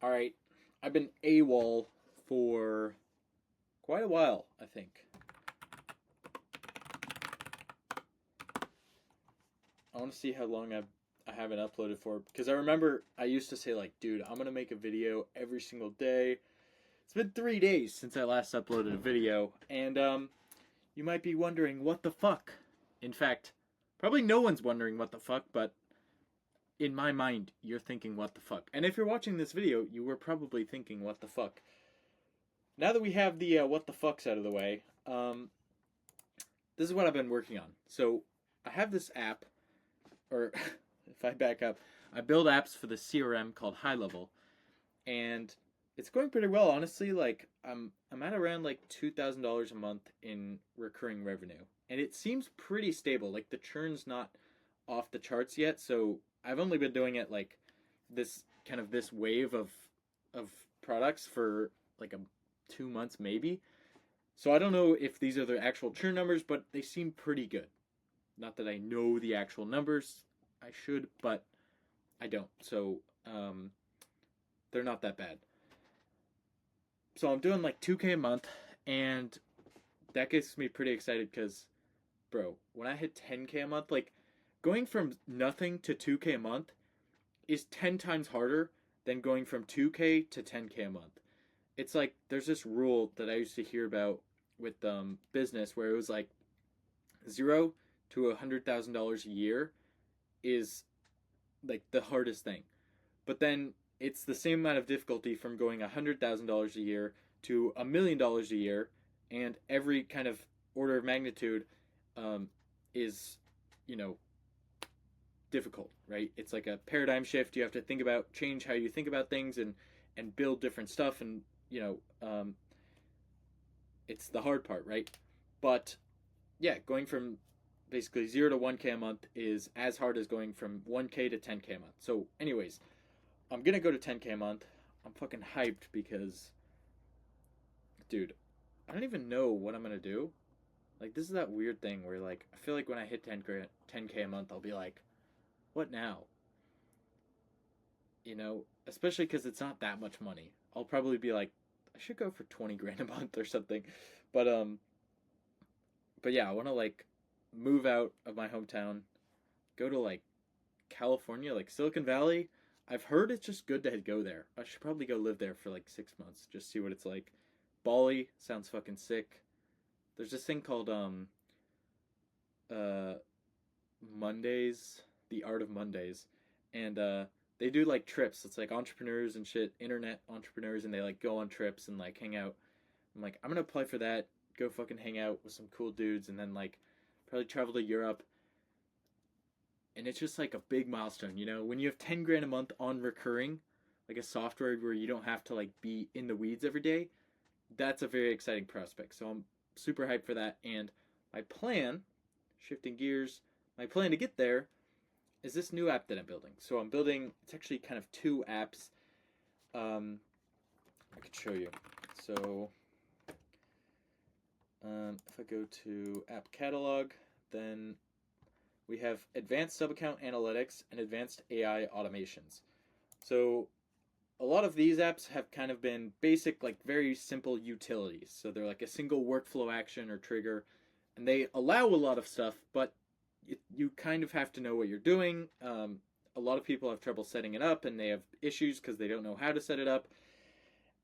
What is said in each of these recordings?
All right, I've been AWOL for quite a while, I think. I want to see how long I haven't uploaded for because I remember I used to say like, dude, I'm gonna make a video every single day. It's been 3 days since I last uploaded a video, and you might be wondering what the fuck. In fact, probably no one's wondering what the fuck, but in my mind, you're thinking what the fuck. And if you're watching this video, you were probably thinking what the fuck. Now that we have the what the fucks out of the way, this is what I've been working on. So I have this app, or if I back up, I build apps for the CRM called High Level, and it's going pretty well, honestly. Like I'm at around like $2,000 a month in recurring revenue, and it seems pretty stable. Like the churn's not off the charts yet, so I've only been doing it like this wave of products for like 2 months maybe. So I don't know if these are the actual churn numbers, but they seem pretty good. Not that I know the actual numbers. I should, but I don't. So they're not that bad. So I'm doing like 2K a month, and that gets me pretty excited because, bro, when I hit 10K a month, like going from nothing to 2K a month is 10 times harder than going from 2K to 10K a month. It's like there's this rule that I used to hear about with business where it was like 0 to $100,000 a year is like the hardest thing. But then it's the same amount of difficulty from going $100,000 a year to $1 million a year, and every kind of order of magnitude is, you know, difficult, right? It's like a paradigm shift. You have to think about change how you think about things and build different stuff, and it's the hard part, right? But yeah, going from basically 0 to 1K a month is as hard as going from 1K to 10K a month. So, anyways, I'm gonna go to 10K a month. I'm fucking hyped because, dude, I don't even know what I'm gonna do. Like, this is that weird thing where, like, I feel like when I hit 10K a month, I'll be like, what now? Especially because it's not that much money. I'll probably be like, I should go for 20 grand a month or something. But, um, but yeah, I want to, like, move out of my hometown, go to, like, California, like Silicon Valley. I've heard it's just good to go there. I should probably go live there for like 6 months, just see what it's like. Bali sounds fucking sick. There's this thing called uh Mondays, the Art of Mondays, and they do like trips. It's like entrepreneurs and shit, internet entrepreneurs, and they like go on trips and like hang out. I'm like, I'm gonna apply for that. Go fucking hang out with some cool dudes, and then like probably travel to Europe. And it's just like a big milestone, when you have 10 grand a month on recurring, like a software where you don't have to like be in the weeds every day. That's a very exciting prospect. So I'm super hyped for that. And my plan, shifting gears, my plan to get there is this new app that I'm building. So I'm building, it's actually kind of two apps. um I could show you. So if I go to app catalog, then we have advanced sub-account analytics and advanced AI automations. So a lot of these apps have kind of been basic, like very simple utilities. So they're like a single workflow action or trigger, and they allow a lot of stuff, but you kind of have to know what you're doing. A lot of people have trouble setting it up, and they have issues because they don't know how to set it up.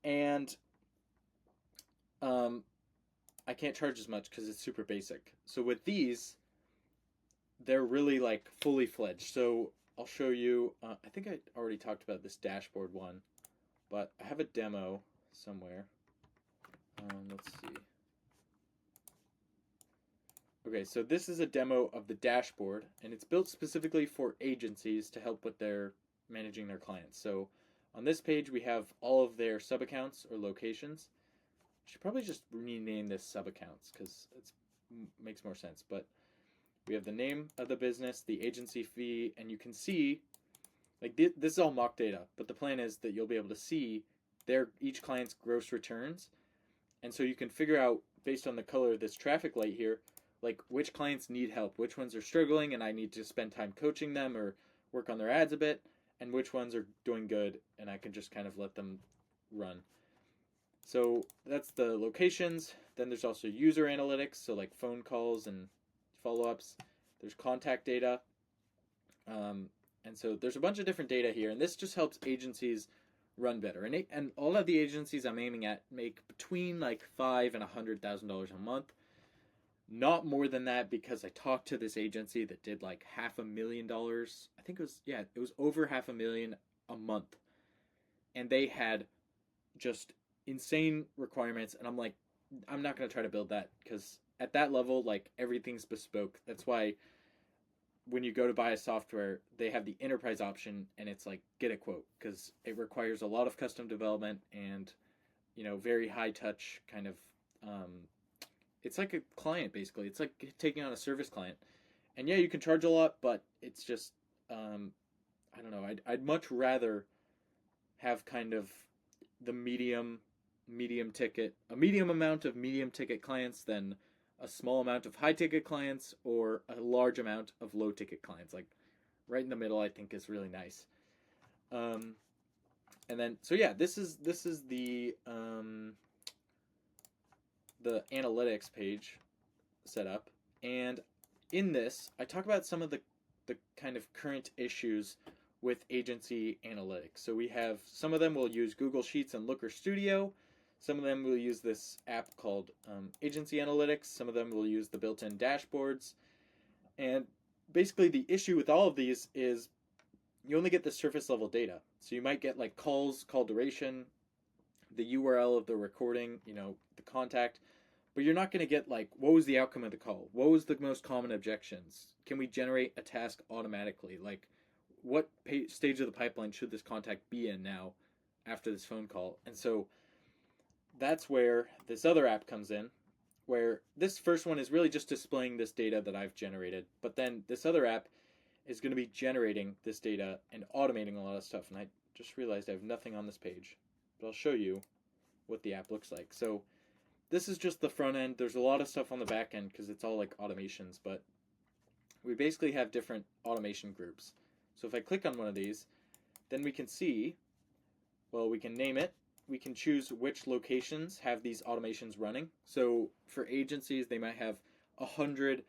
And um, I can't charge as much because it's super basic. So with these, they're really like fully fledged. So I'll show you. I think I already talked about this dashboard one, but I have a demo somewhere. Let's see. Okay, so this is a demo of the dashboard, and it's built specifically for agencies to help with their managing their clients. So on this page, we have all of their sub accounts or locations. I should probably just rename this sub accounts because it makes more sense. But we have the name of the business, the agency fee, and you can see like this is all mock data, but the plan is that you'll be able to see each client's gross returns, and so you can figure out based on the color of this traffic light here, like which clients need help, which ones are struggling, and I need to spend time coaching them or work on their ads a bit, and which ones are doing good, and I can just kind of let them run. So that's the locations. Then there's also user analytics, so like phone calls and follow ups. There's contact data. Um, and so there's a bunch of different data here, and this just helps agencies run better. And all of the agencies I'm aiming at make between like $5 and $100,000 a month. Not more than that, because I talked to this agency that did like $500,000. I think it was over 500,000 a month, and they had just insane requirements. And I'm like, I'm not gonna try to build that, because at that level, like, everything's bespoke. That's why when you go to buy a software, they have the enterprise option, and it's like, get a quote, because it requires a lot of custom development and, very high touch kind of. It's like a client, basically. It's like taking on a service client, and yeah, you can charge a lot, but it's just, I don't know. I'd much rather have kind of the medium ticket, a medium amount of medium ticket clients than a small amount of high ticket clients or a large amount of low ticket clients. Like, right in the middle, I think, is really nice. Um, and then, so yeah, this is the analytics page set up, and in this, I talk about some of the kind of current issues with agency analytics. So we have, some of them will use Google Sheets and Looker Studio. Some of them will use this app called Agency Analytics. Some of them will use the built-in dashboards. And basically the issue with all of these is you only get the surface level data. So you might get like calls, call duration, the URL of the recording, the contact, but you're not going to get like, what was the outcome of the call? What was the most common objections? Can we generate a task automatically? Like, what stage of the pipeline should this contact be in now after this phone call? And so that's where this other app comes in, where this first one is really just displaying this data that I've generated, but then this other app is going to be generating this data and automating a lot of stuff. And I just realized I have nothing on this page, but I'll show you what the app looks like. So this is just the front end. There's a lot of stuff on the back end because it's all like automations, but we basically have different automation groups. So if I click on one of these, then we can see, well, we can name it. We can choose which locations have these automations running. So for agencies, they might have 100,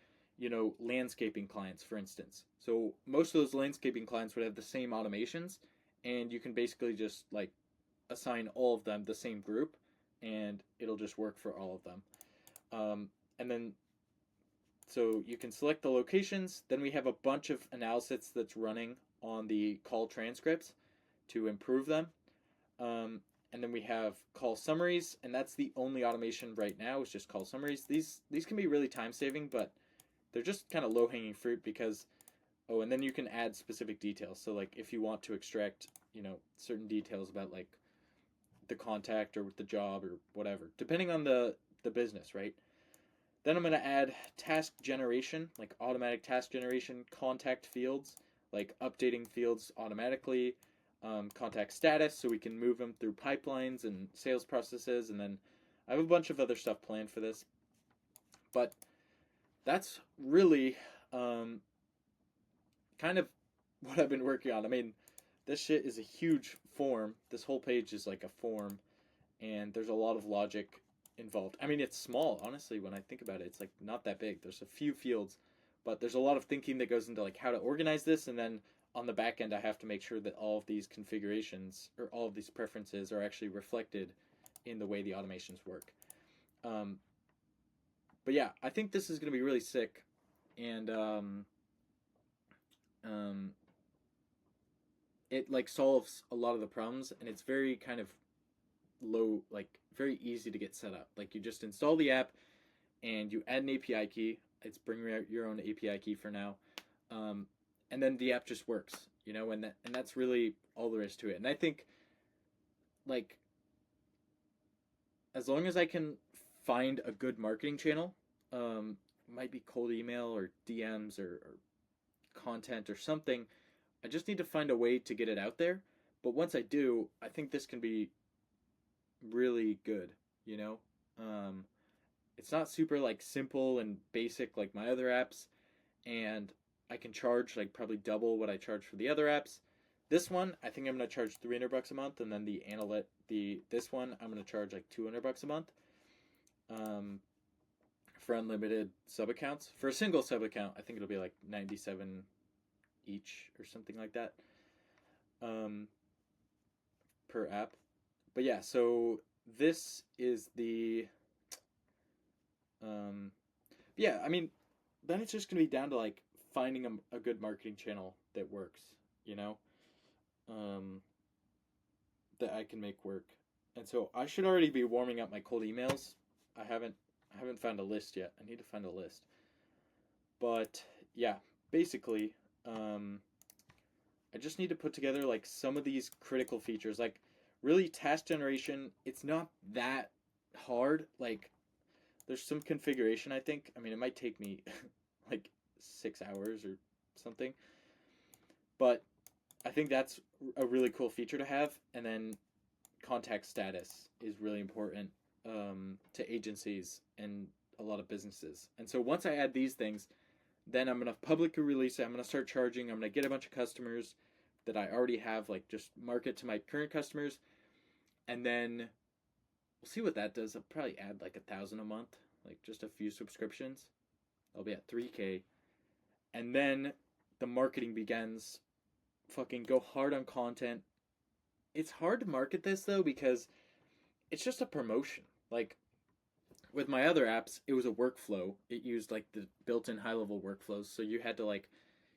landscaping clients, for instance. So most of those landscaping clients would have the same automations, and you can basically just like assign all of them the same group, and it'll just work for all of them. And then, so you can select the locations. Then we have a bunch of analysis that's running on the call transcripts to improve them. And then we have call summaries, and that's the only automation right now, is just call summaries. These can be really time saving, but they're just kind of low hanging fruit because, oh, and then you can add specific details. So like if you want to extract, certain details about like the contact or the job or whatever, depending on the business, right? Then I'm going to add task generation, like automatic task generation, contact fields, like updating fields automatically, contact status, so we can move them through pipelines and sales processes, and then I have a bunch of other stuff planned for this. But that's really kind of what I've been working on. I mean, this shit is a huge form. This whole page is like a form, and there's a lot of logic involved. I mean, it's small, honestly, when I think about it. It's like not that big. There's a few fields, but there's a lot of thinking that goes into like how to organize this, and then on the back end I have to make sure that all of these configurations or all of these preferences are actually reflected in the way the automations work. But yeah, I think this is going to be really sick, and it like solves a lot of the problems, and it's very kind of low, like very easy to get set up. Like you just install the app and you add an API key. It's bring your own API key for now, and then the app just works, and that's really all there is to it. And I think, like, as long as I can find a good marketing channel, might be cold email or DMs or content or something. I just need to find a way to get it out there. But once I do, I think this can be really good, you know? It's not super like simple and basic like my other apps, and I can charge like probably double what I charge for the other apps. This one, I think I'm gonna charge $300 a month, and then this one I'm gonna charge like $200 a month. Um, for unlimited sub accounts. For a single sub account, I think it'll be like 97 each or something like that. Um, per app. But yeah, so this is the um, yeah. I mean, then it's just gonna be down to like finding a good marketing channel that works. You know, um, that I can make work. And so I should already be warming up my cold emails. I haven't found a list yet. I need to find a list. But yeah, basically, um, I just need to put together like some of these critical features. Like really task generation, it's not that hard. Like there's some configuration I think. I mean, it might take me like 6 hours or something. But I think that's a really cool feature to have. And then contact status is really important to agencies and a lot of businesses. And so once I add these things, then I'm going to publicly release it. I'm going to start charging. I'm going to get a bunch of customers that I already have, like just market to my current customers. And then we'll see what that does. I'll probably add like 1,000 a month, like just a few subscriptions. I'll be at 3K. And then the marketing begins. Fucking go hard on content. It's hard to market this though because it's just a promotion. Like with my other apps, it was a workflow. It used like the built-in high-level workflows. So you had to like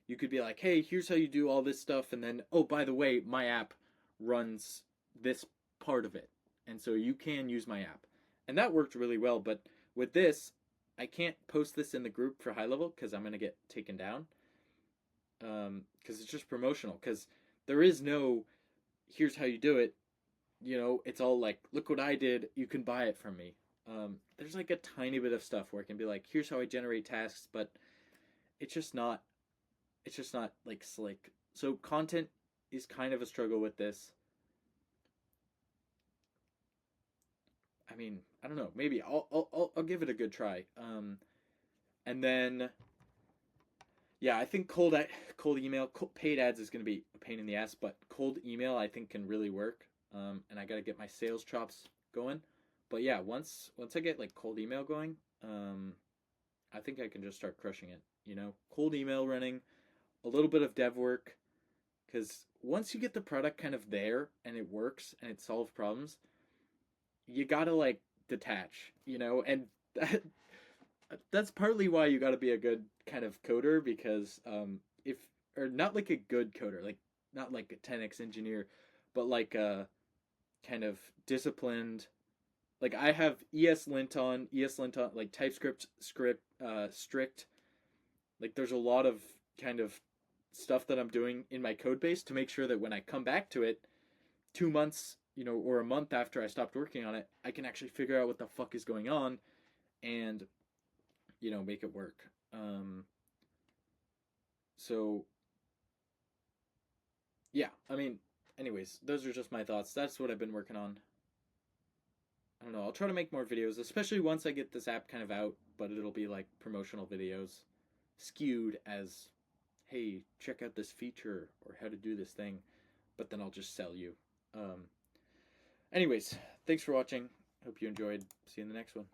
you could be like, "Hey, here's how you do all this stuff," and then, "Oh, by the way, my app runs this part of it." And so you can use my app. And that worked really well, but with this, I can't post this in the group for high level cuz I'm going to get taken down. Cuz it's just promotional cuz there is no here's how you do it. It's all like, look what I did. You can buy it from me. There's like a tiny bit of stuff where it can be like, here's how I generate tasks, but it's just not. It's just not like slick. So content is kind of a struggle with this. I mean, I don't know. Maybe I'll give it a good try. And then yeah, I think cold email, paid ads is going to be a pain in the ass, but cold email I think can really work. And I got to get my sales chops going. But yeah, once I get like cold email going, I think I can just start crushing it. Cold email running, a little bit of dev work, because once you get the product kind of there and it works and it solves problems, you gotta like detach, and that, that's partly why you gotta be a good kind of coder because if or not like a good coder, like not like a 10x engineer, but like a kind of disciplined. Like I have ESLint on, like TypeScript strict. Like there's a lot of kind of stuff that I'm doing in my code base to make sure that when I come back to it 2 months, or a month after I stopped working on it, I can actually figure out what the fuck is going on and, make it work. So, yeah, I mean, anyways, those are just my thoughts. That's what I've been working on. I don't know. I'll try to make more videos, especially once I get this app kind of out, but it'll be like promotional videos skewed as, hey, check out this feature or how to do this thing, but then I'll just sell you. Anyways, thanks for watching. Hope you enjoyed. See you in the next one.